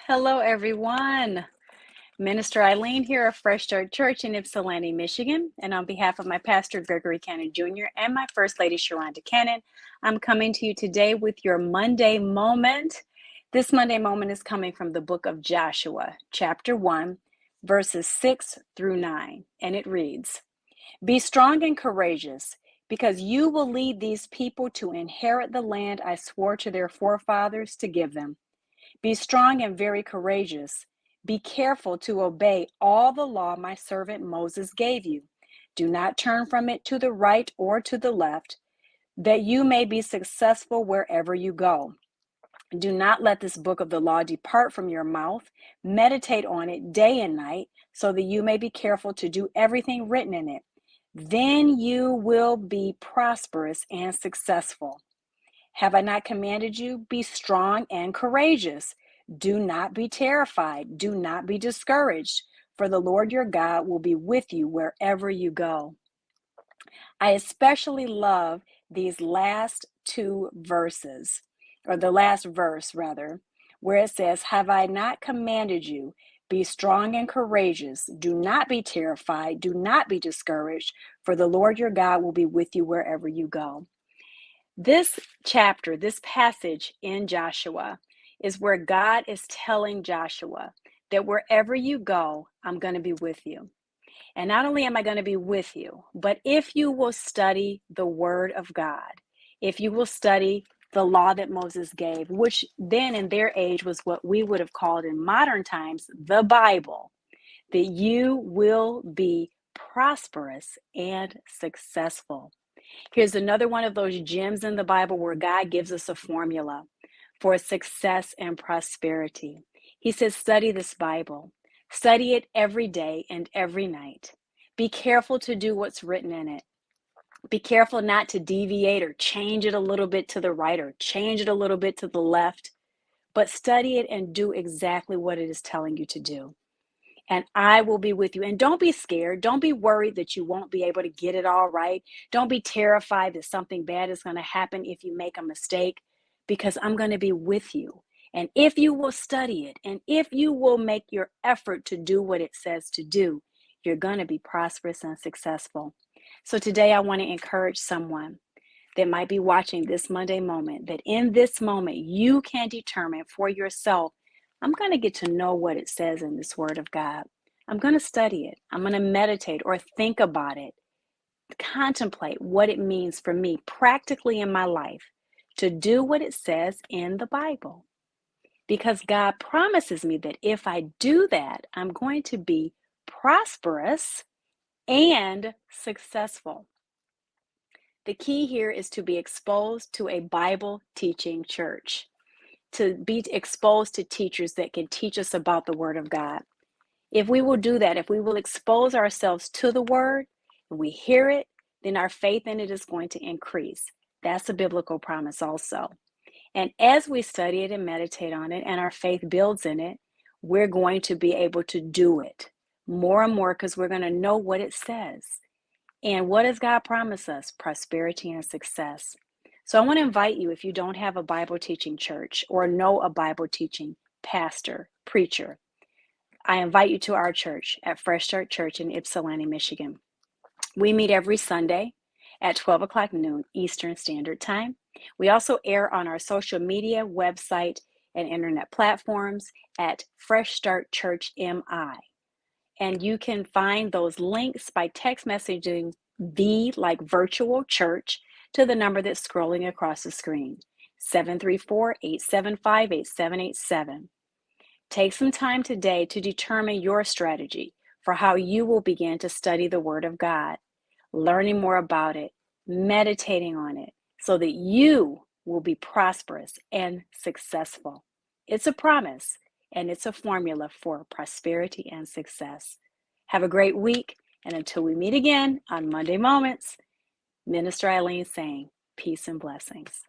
Hello, everyone. Minister Eileen here of Fresh Start Church in Ypsilanti, Michigan. And on behalf of my pastor, Gregory Cannon Jr., and my First Lady, Sharonda Cannon, I'm coming to you today with your Monday Moment. This Monday Moment is coming from the book of Joshua, chapter 1, verses 6 through 9. And it reads, "Be strong and courageous, because you will lead these people to inherit the land I swore to their forefathers to give them. Be strong and very courageous. Be careful to obey all the law my servant Moses gave you. Do not turn from it to the right or to the left, that you may be successful wherever you go. Do not let this book of the law depart from your mouth. Meditate on it day and night, so that you may be careful to do everything written in it. Then you will be prosperous and successful. Have I not commanded you? Be strong and courageous. Do not be terrified. Do not be discouraged, for the Lord your God will be with you wherever you go." I especially love these last two verses, or the last verse rather, where it says, "Have I not commanded you? Be strong and courageous. Do not be terrified. Do not be discouraged, for the Lord your God will be with you wherever you go." This chapter, this passage in Joshua, is where God is telling Joshua that wherever you go, I'm going to be with you. And not only am I going to be with you, but if you will study the Word of God, if you will study the law that Moses gave, which then in their age was what we would have called in modern times the Bible, that you will be prosperous and successful. Here's another one of those gems in the Bible where God gives us a formula for success and prosperity. He says, study this Bible. Study it every day and every night. Be careful to do what's written in it. Be careful not to deviate or change it a little bit to the right or change it a little bit to the left, but study it and do exactly what it is telling you to do. And I will be with you. And don't be scared. Don't be worried that you won't be able to get it all right. Don't be terrified that something bad is going to happen if you make a mistake, because I'm going to be with you. And if you will study it, and if you will make your effort to do what it says to do, you're going to be prosperous and successful. So today I want to encourage someone that might be watching this Monday Moment, that in this moment you can determine for yourself, I'm going to get to know what it says in this Word of God. I'm going to study it. I'm going to meditate or think about it, contemplate what it means for me practically in my life to do what it says in the Bible. Because God promises me that if I do that, I'm going to be prosperous and successful. The key here is to be exposed to a Bible teaching church, to be exposed to teachers that can teach us about the Word of God. If we will do that, if we will expose ourselves to the Word, and we hear it, then our faith in it is going to increase. That's a biblical promise also. And as we study it and meditate on it, and our faith builds in it, we're going to be able to do it more and more, because we're going to know what it says. And what does God promise us? Prosperity and success. So I want to invite you, if you don't have a Bible teaching church or know a Bible teaching pastor, preacher, I invite you to our church at Fresh Start Church in Ypsilanti, Michigan. We meet every Sunday at 12 o'clock noon Eastern Standard Time. We also air on our social media, website, and internet platforms at Fresh Start Church MI. And you can find those links by text messaging the like virtual church to the number that's scrolling across the screen, 734-875-8787. Take some time today to determine your strategy for how you will begin to study the Word of God, learning more about it, meditating on it, so that you will be prosperous and successful. It's a promise, and it's a formula for prosperity and success. Have a great week, and until we meet again on Monday Moments, Minister Eileen saying, peace and blessings.